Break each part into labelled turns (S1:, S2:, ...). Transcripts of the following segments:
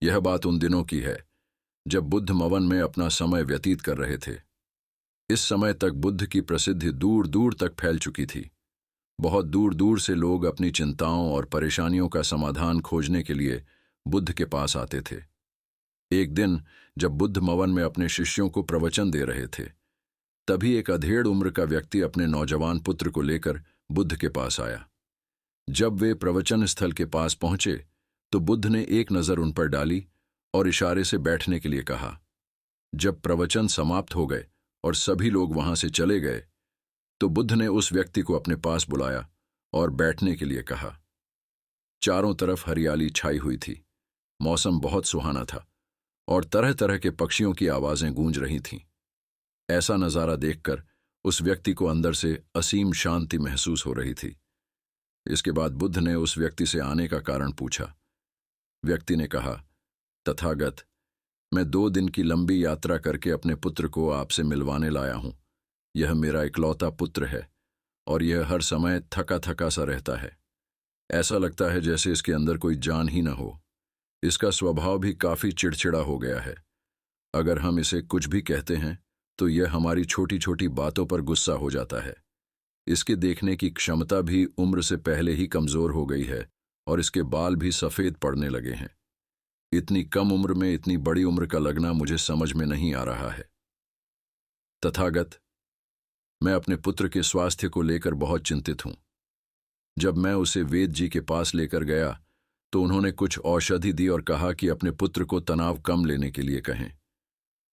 S1: यह बात उन दिनों की है जब बुद्ध मवन में अपना समय व्यतीत कर रहे थे। इस समय तक बुद्ध की प्रसिद्धि दूर दूर तक फैल चुकी थी। बहुत दूर दूर से लोग अपनी चिंताओं और परेशानियों का समाधान खोजने के लिए बुद्ध के पास आते थे। एक दिन जब बुद्ध मवन में अपने शिष्यों को प्रवचन दे रहे थे, तभी एक अधेड़ उम्र का व्यक्ति अपने नौजवान पुत्र को लेकर बुद्ध के पास आया। जब वे प्रवचन स्थल के पास पहुंचे तो बुद्ध ने एक नज़र उन पर डाली और इशारे से बैठने के लिए कहा। जब प्रवचन समाप्त हो गए और सभी लोग वहां से चले गए तो बुद्ध ने उस व्यक्ति को अपने पास बुलाया और बैठने के लिए कहा। चारों तरफ हरियाली छाई हुई थी, मौसम बहुत सुहाना था और तरह तरह के पक्षियों की आवाजें गूंज रही थीं। ऐसा नज़ारा देखकर उस व्यक्ति को अंदर से असीम शांति महसूस हो रही थी। इसके बाद बुद्ध ने उस व्यक्ति से आने का कारण पूछा। व्यक्ति ने कहा, तथागत, मैं 2 दिन की लंबी यात्रा करके अपने पुत्र को आपसे मिलवाने लाया हूं। यह मेरा इकलौता पुत्र है और यह हर समय थका थका सा रहता है। ऐसा लगता है जैसे इसके अंदर कोई जान ही न हो। इसका स्वभाव भी काफी चिड़चिड़ा हो गया है। अगर हम इसे कुछ भी कहते हैं तो यह हमारी छोटी छोटी बातों पर गुस्सा हो जाता है। इसके देखने की क्षमता भी उम्र से पहले ही कमजोर हो गई है और इसके बाल भी सफेद पड़ने लगे हैं। इतनी कम उम्र में इतनी बड़ी उम्र का लगना मुझे समझ में नहीं आ रहा है। तथागत, मैं अपने पुत्र के स्वास्थ्य को लेकर बहुत चिंतित हूं। जब मैं उसे वेद जी के पास लेकर गया तो उन्होंने कुछ औषधि दी और कहा कि अपने पुत्र को तनाव कम लेने के लिए कहें।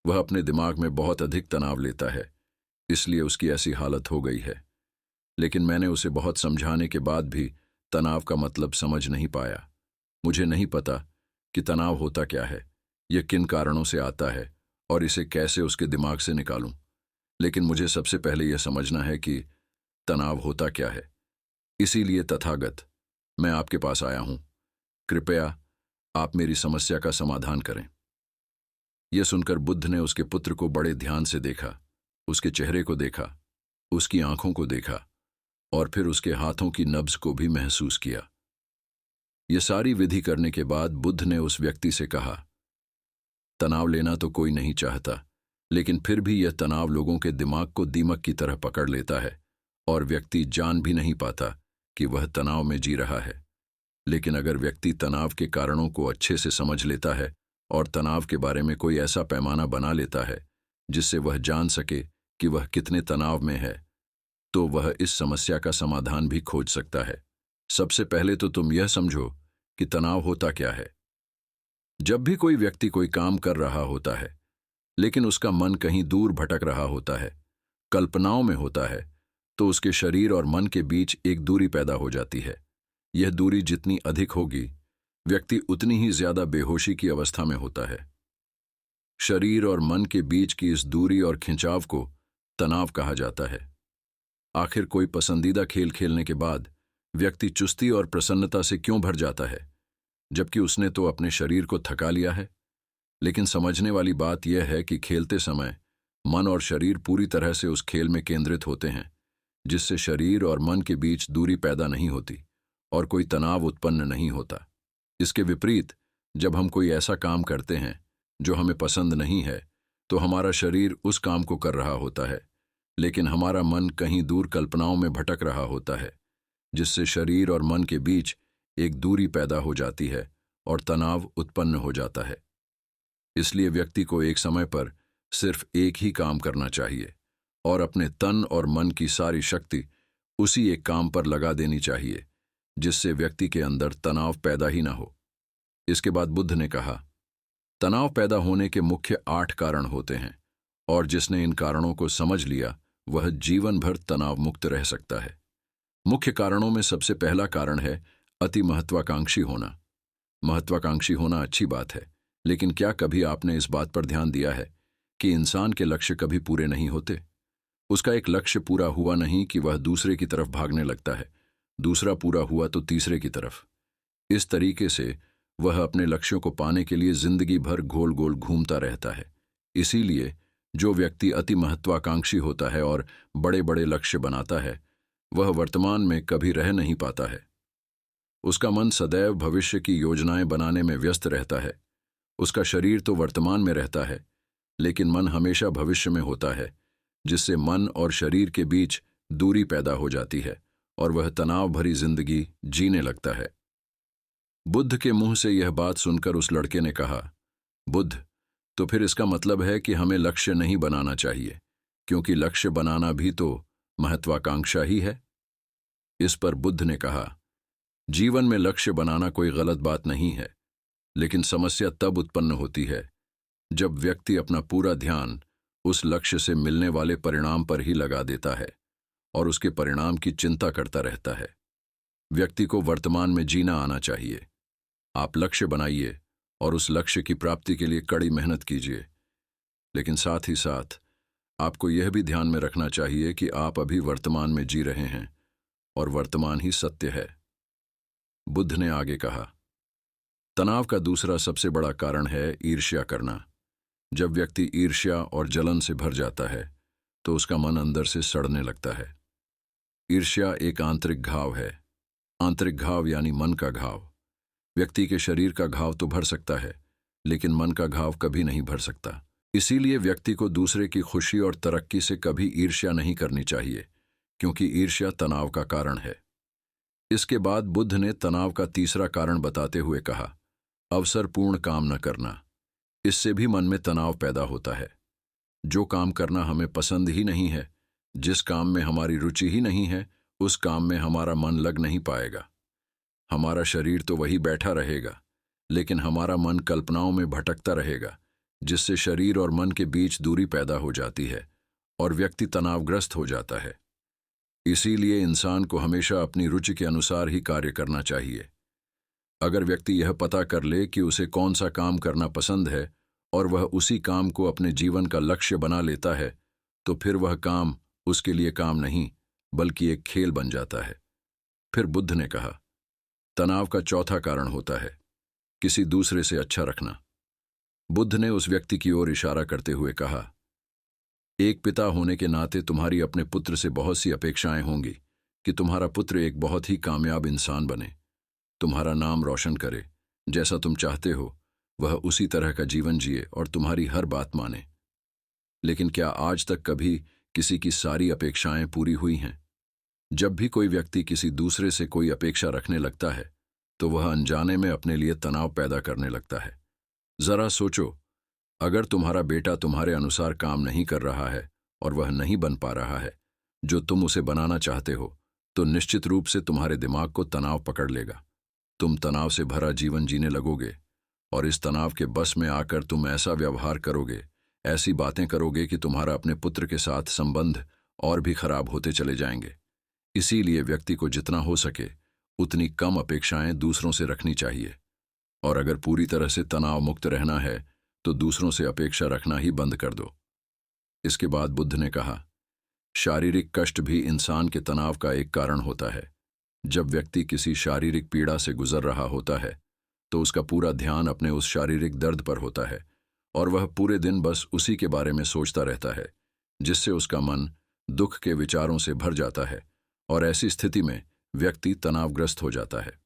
S1: वह अपने दिमाग में बहुत अधिक तनाव लेता है, इसलिए उसकी ऐसी हालत हो गई है। लेकिन मैंने उसे बहुत समझाने के बाद भी तनाव का मतलब समझ नहीं पाया। मुझे नहीं पता कि तनाव होता क्या है, यह किन कारणों से आता है और इसे कैसे उसके दिमाग से निकालूं। लेकिन मुझे सबसे पहले यह समझना है कि तनाव होता क्या है। इसीलिए तथागत, मैं आपके पास आया हूं। कृपया आप मेरी समस्या का समाधान करें। यह सुनकर बुद्ध ने उसके पुत्र को बड़े ध्यान से देखा, उसके चेहरे को देखा, उसकी आंखों को देखा और फिर उसके हाथों की नब्ज को भी महसूस किया। यह सारी विधि करने के बाद बुद्ध ने उस व्यक्ति से कहा, तनाव लेना तो कोई नहीं चाहता, लेकिन फिर भी यह तनाव लोगों के दिमाग को दीमक की तरह पकड़ लेता है और व्यक्ति जान भी नहीं पाता कि वह तनाव में जी रहा है। लेकिन अगर व्यक्ति तनाव के कारणों को अच्छे से समझ लेता है और तनाव के बारे में कोई ऐसा पैमाना बना लेता है जिससे वह जान सके कि वह कितने तनाव में है, तो वह इस समस्या का समाधान भी खोज सकता है। सबसे पहले तो तुम यह समझो कि तनाव होता क्या है। जब भी कोई व्यक्ति कोई काम कर रहा होता है लेकिन उसका मन कहीं दूर भटक रहा होता है, कल्पनाओं में होता है, तो उसके शरीर और मन के बीच एक दूरी पैदा हो जाती है। यह दूरी जितनी अधिक होगी, व्यक्ति उतनी ही ज्यादा बेहोशी की अवस्था में होता है। शरीर और मन के बीच की इस दूरी और खिंचाव को तनाव कहा जाता है। आखिर कोई पसंदीदा खेल खेलने के बाद व्यक्ति चुस्ती और प्रसन्नता से क्यों भर जाता है, जबकि उसने तो अपने शरीर को थका लिया है। लेकिन समझने वाली बात यह है कि खेलते समय मन और शरीर पूरी तरह से उस खेल में केंद्रित होते हैं, जिससे शरीर और मन के बीच दूरी पैदा नहीं होती और कोई तनाव उत्पन्न नहीं होता। इसके विपरीत, जब हम कोई ऐसा काम करते हैं जो हमें पसंद नहीं है, तो हमारा शरीर उस काम को कर रहा होता है, लेकिन हमारा मन कहीं दूर कल्पनाओं में भटक रहा होता है, जिससे शरीर और मन के बीच एक दूरी पैदा हो जाती है और तनाव उत्पन्न हो जाता है। इसलिए व्यक्ति को एक समय पर सिर्फ एक ही काम करना चाहिए और अपने तन और मन की सारी शक्ति उसी एक काम पर लगा देनी चाहिए, जिससे व्यक्ति के अंदर तनाव पैदा ही ना हो। इसके बाद बुद्ध ने कहा, तनाव पैदा होने के मुख्य 8 कारण होते हैं और जिसने इन कारणों को समझ लिया वह जीवन भर तनाव मुक्त रह सकता है। मुख्य कारणों में सबसे पहला कारण है अति महत्वाकांक्षी होना। महत्वाकांक्षी होना अच्छी बात है, लेकिन क्या कभी आपने इस बात पर ध्यान दिया है कि इंसान के लक्ष्य कभी पूरे नहीं होते। उसका एक लक्ष्य पूरा हुआ नहीं कि वह दूसरे की तरफ भागने लगता है, दूसरा पूरा हुआ तो तीसरे की तरफ। इस तरीके से वह अपने लक्ष्यों को पाने के लिए जिंदगी भर गोल गोल घूमता रहता है। इसीलिए जो व्यक्ति अति महत्वाकांक्षी होता है और बड़े बड़े लक्ष्य बनाता है, वह वर्तमान में कभी रह नहीं पाता है। उसका मन सदैव भविष्य की योजनाएं बनाने में व्यस्त रहता है उसका शरीर तो वर्तमान में रहता है, लेकिन मन हमेशा भविष्य में होता है, जिससे मन और शरीर के बीच दूरी पैदा हो जाती है और वह तनाव भरी जिंदगी जीने लगता है। बुद्ध के मुंह से यह बात सुनकर उस लड़के ने कहा, बुद्ध, तो फिर इसका मतलब है कि हमें लक्ष्य नहीं बनाना चाहिए, क्योंकि लक्ष्य बनाना भी तो महत्वाकांक्षा ही है। इस पर बुद्ध ने कहा, जीवन में लक्ष्य बनाना कोई गलत बात नहीं है, लेकिन समस्या तब उत्पन्न होती है जब व्यक्ति अपना पूरा ध्यान उस लक्ष्य से मिलने वाले परिणाम पर ही लगा देता है और उसके परिणाम की चिंता करता रहता है। व्यक्ति को वर्तमान में जीना आना चाहिए। आप लक्ष्य बनाइए और उस लक्ष्य की प्राप्ति के लिए कड़ी मेहनत कीजिए, लेकिन साथ ही साथ आपको यह भी ध्यान में रखना चाहिए कि आप अभी वर्तमान में जी रहे हैं और वर्तमान ही सत्य है। बुद्ध ने आगे कहा, तनाव का दूसरा सबसे बड़ा कारण है ईर्ष्या करना। जब व्यक्ति ईर्ष्या और जलन से भर जाता है तो उसका मन अंदर से सड़ने लगता है। ईर्ष्या एक आंतरिक घाव है। आंतरिक घाव यानी मन का घाव। व्यक्ति के शरीर का घाव तो भर सकता है, लेकिन मन का घाव कभी नहीं भर सकता। इसीलिए व्यक्ति को दूसरे की खुशी और तरक्की से कभी ईर्ष्या नहीं करनी चाहिए, क्योंकि ईर्ष्या तनाव का कारण है। इसके बाद बुद्ध ने तनाव का तीसरा कारण बताते हुए कहा, अवसरपूर्ण काम न करना। इससे भी मन में तनाव पैदा होता है। जो काम करना हमें पसंद ही नहीं है, जिस काम में हमारी रुचि ही नहीं है, उस काम में हमारा मन लग नहीं पाएगा। हमारा शरीर तो वही बैठा रहेगा, लेकिन हमारा मन कल्पनाओं में भटकता रहेगा, जिससे शरीर और मन के बीच दूरी पैदा हो जाती है और व्यक्ति तनावग्रस्त हो जाता है। इसीलिए इंसान को हमेशा अपनी रुचि के अनुसार ही कार्य करना चाहिए। अगर व्यक्ति यह पता कर ले कि उसे कौन सा काम करना पसंद है और वह उसी काम को अपने जीवन का लक्ष्य बना लेता है, तो फिर वह काम उसके लिए काम नहीं, बल्कि एक खेल बन जाता है। फिर बुद्ध ने कहा, तनाव का चौथा कारण होता है किसी दूसरे से अच्छा रखना। बुद्ध ने उस व्यक्ति की ओर इशारा करते हुए कहा, एक पिता होने के नाते तुम्हारी अपने पुत्र से बहुत सी अपेक्षाएं होंगी कि तुम्हारा पुत्र एक बहुत ही कामयाब इंसान बने, तुम्हारा नाम रोशन करे, जैसा तुम चाहते हो वह उसी तरह का जीवन जिए और तुम्हारी हर बात माने। लेकिन क्या आज तक कभी किसी की सारी अपेक्षाएं पूरी हुई हैं? जब भी कोई व्यक्ति किसी दूसरे से कोई अपेक्षा रखने लगता है तो वह अनजाने में अपने लिए तनाव पैदा करने लगता है। जरा सोचो, अगर तुम्हारा बेटा तुम्हारे अनुसार काम नहीं कर रहा है और वह नहीं बन पा रहा है जो तुम उसे बनाना चाहते हो, तो निश्चित रूप से तुम्हारे दिमाग को तनाव पकड़ लेगा। तुम तनाव से भरा जीवन जीने लगोगे और इस तनाव के बस में आकर तुम ऐसा व्यवहार करोगे, ऐसी बातें करोगे कि तुम्हारा अपने पुत्र के साथ संबंध और भी खराब होते चले जाएंगे। इसीलिए व्यक्ति को जितना हो सके उतनी कम अपेक्षाएं दूसरों से रखनी चाहिए, और अगर पूरी तरह से तनाव मुक्त रहना है तो दूसरों से अपेक्षा रखना ही बंद कर दो। इसके बाद बुद्ध ने कहा, शारीरिक कष्ट भी इंसान के तनाव का एक कारण होता है। जब व्यक्ति किसी शारीरिक पीड़ा से गुजर रहा होता है तो उसका पूरा ध्यान अपने उस शारीरिक दर्द पर होता है और वह पूरे दिन बस उसी के बारे में सोचता रहता है, जिससे उसका मन दुख के विचारों से भर जाता है और ऐसी स्थिति में व्यक्ति तनावग्रस्त हो जाता है।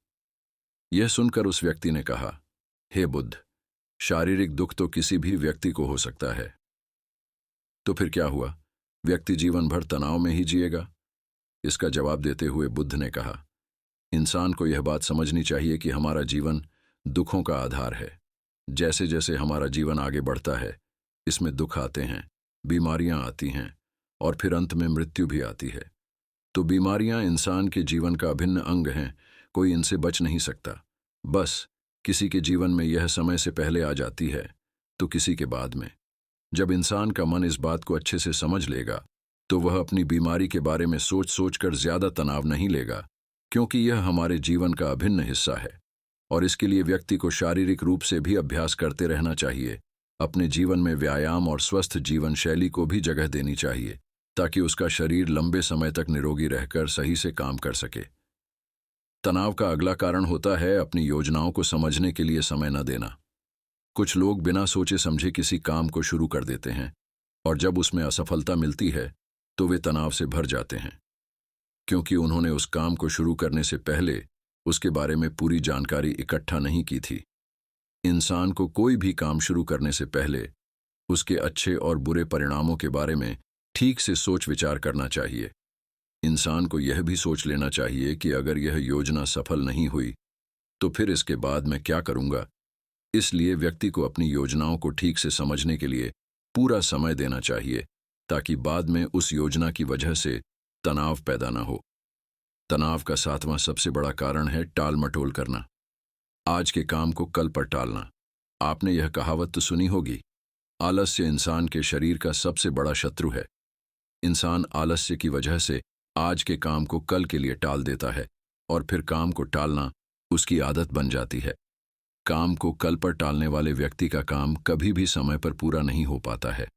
S1: यह सुनकर उस व्यक्ति ने कहा, हे बुद्ध, शारीरिक दुख तो किसी भी व्यक्ति को हो सकता है, तो फिर क्या हुआ, व्यक्ति जीवन भर तनाव में ही जिएगा? इसका जवाब देते हुए बुद्ध ने कहा, इंसान को यह बात समझनी चाहिए कि हमारा जीवन दुखों का आधार है। जैसे जैसे हमारा जीवन आगे बढ़ता है, इसमें दुख आते हैं, बीमारियां आती हैं और फिर अंत में मृत्यु भी आती है। तो बीमारियां इंसान के जीवन का अभिन्न अंग हैं, कोई इनसे बच नहीं सकता। बस किसी के जीवन में यह समय से पहले आ जाती है तो किसी के बाद में। जब इंसान का मन इस बात को अच्छे से समझ लेगा तो वह अपनी बीमारी के बारे में सोच सोचकर ज्यादा तनाव नहीं लेगा, क्योंकि यह हमारे जीवन का अभिन्न हिस्सा है। और इसके लिए व्यक्ति को शारीरिक रूप से भी अभ्यास करते रहना चाहिए। अपने जीवन में व्यायाम और स्वस्थ जीवन शैली को भी जगह देनी चाहिए, ताकि उसका शरीर लंबे समय तक निरोगी रहकर सही से काम कर सके। तनाव का अगला कारण होता है अपनी योजनाओं को समझने के लिए समय न देना। कुछ लोग बिना सोचे समझे किसी काम को शुरू कर देते हैं और जब उसमें असफलता मिलती है तो वे तनाव से भर जाते हैं, क्योंकि उन्होंने उस काम को शुरू करने से पहले उसके बारे में पूरी जानकारी इकट्ठा नहीं की थी। इंसान को कोई भी काम शुरू करने से पहले उसके अच्छे और बुरे परिणामों के बारे में ठीक से सोच विचार करना चाहिए। इंसान को यह भी सोच लेना चाहिए कि अगर यह योजना सफल नहीं हुई तो फिर इसके बाद मैं क्या करूंगा। इसलिए व्यक्ति को अपनी योजनाओं को ठीक से समझने के लिए पूरा समय देना चाहिए, ताकि बाद में उस योजना की वजह से तनाव पैदा न हो। तनाव का 7वां सबसे बड़ा कारण है टाल मटोल करना। आज के काम को कल पर टालना। आपने यह कहावत तो सुनी होगी, आलस्य इंसान के शरीर का सबसे बड़ा शत्रु है। इंसान आलस्य की वजह से आज के काम को कल के लिए टाल देता है और फिर काम को टालना उसकी आदत बन जाती है। काम को कल पर टालने वाले व्यक्ति का काम कभी भी समय पर पूरा नहीं हो पाता है,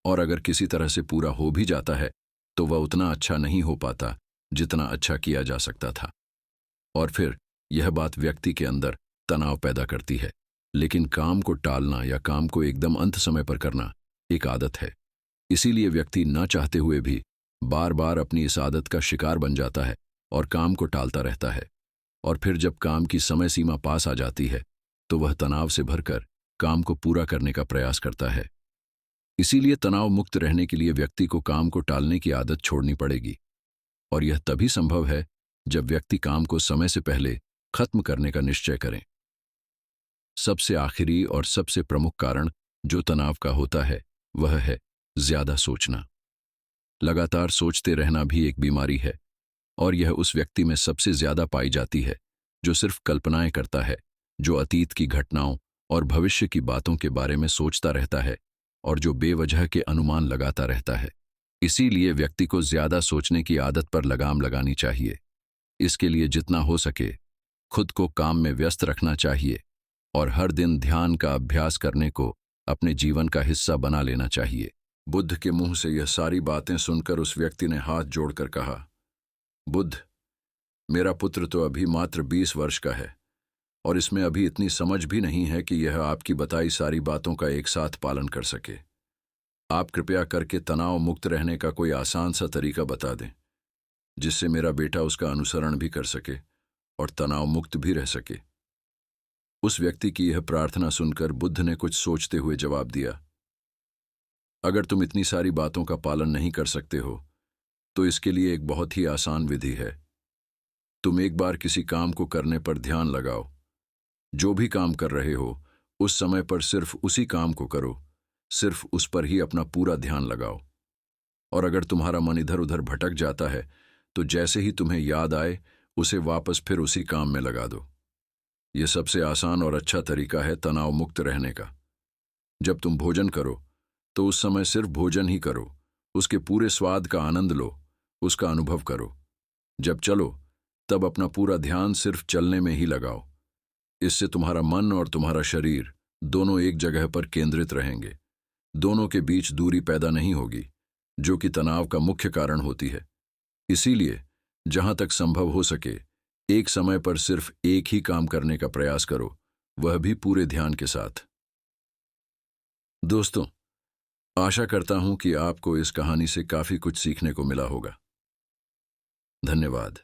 S1: और अगर किसी तरह से पूरा हो भी जाता है तो वह उतना अच्छा नहीं हो पाता जितना अच्छा किया जा सकता था, और फिर यह बात व्यक्ति के अंदर तनाव पैदा करती है। लेकिन काम को टालना या काम को एकदम अंत समय पर करना एक आदत है, इसीलिए व्यक्ति न चाहते हुए भी बार बार अपनी इस आदत का शिकार बन जाता है और काम को टालता रहता है। और फिर जब काम की समय सीमा पास आ जाती है तो वह तनाव से भरकर काम को पूरा करने का प्रयास करता है। इसीलिए तनाव मुक्त रहने के लिए व्यक्ति को काम को टालने की आदत छोड़नी पड़ेगी, और यह तभी संभव है जब व्यक्ति काम को समय से पहले खत्म करने का निश्चय करें। सबसे आखिरी और सबसे प्रमुख कारण जो तनाव का होता है वह है ज्यादा सोचना। लगातार सोचते रहना भी एक बीमारी है, और यह उस व्यक्ति में सबसे ज्यादा पाई जाती है जो सिर्फ कल्पनाएं करता है, जो अतीत की घटनाओं और भविष्य की बातों के बारे में सोचता रहता है और जो बेवजह के अनुमान लगाता रहता है। इसीलिए व्यक्ति को ज्यादा सोचने की आदत पर लगाम लगानी चाहिए। इसके लिए जितना हो सके खुद को काम में व्यस्त रखना चाहिए और हर दिन ध्यान का अभ्यास करने को अपने जीवन का हिस्सा बना लेना चाहिए। बुद्ध के मुंह से यह सारी बातें सुनकर उस व्यक्ति ने हाथ जोड़कर कहा, बुद्ध, मेरा पुत्र तो अभी मात्र 20 वर्ष का है और इसमें अभी इतनी समझ भी नहीं है कि यह आपकी बताई सारी बातों का एक साथ पालन कर सके। आप कृपया करके तनाव मुक्त रहने का कोई आसान सा तरीका बता दें, जिससे मेरा बेटा उसका अनुसरण भी कर सके और तनाव मुक्त भी रह सके। उस व्यक्ति की यह प्रार्थना सुनकर बुद्ध ने कुछ सोचते हुए जवाब दिया, अगर तुम इतनी सारी बातों का पालन नहीं कर सकते हो तो इसके लिए एक बहुत ही आसान विधि है। तुम एक बार किसी काम को करने पर ध्यान लगाओ। जो भी काम कर रहे हो उस समय पर सिर्फ उसी काम को करो, सिर्फ उस पर ही अपना पूरा ध्यान लगाओ। और अगर तुम्हारा मन इधर उधर भटक जाता है तो जैसे ही तुम्हें याद आए उसे वापस फिर उसी काम में लगा दो। यह सबसे आसान और अच्छा तरीका है तनाव मुक्त रहने का। जब तुम भोजन करो तो उस समय सिर्फ भोजन ही करो, उसके पूरे स्वाद का आनंद लो, उसका अनुभव करो। जब चलो तब अपना पूरा ध्यान सिर्फ चलने में ही लगाओ। इससे तुम्हारा मन और तुम्हारा शरीर दोनों एक जगह पर केंद्रित रहेंगे। दोनों के बीच दूरी पैदा नहीं होगी, जो कि तनाव का मुख्य कारण होती है। इसीलिए जहां तक संभव हो सके एक समय पर सिर्फ एक ही काम करने का प्रयास करो, वह भी पूरे ध्यान के साथ। दोस्तों, आशा करता हूं कि आपको इस कहानी से काफी कुछ सीखने को मिला होगा। धन्यवाद।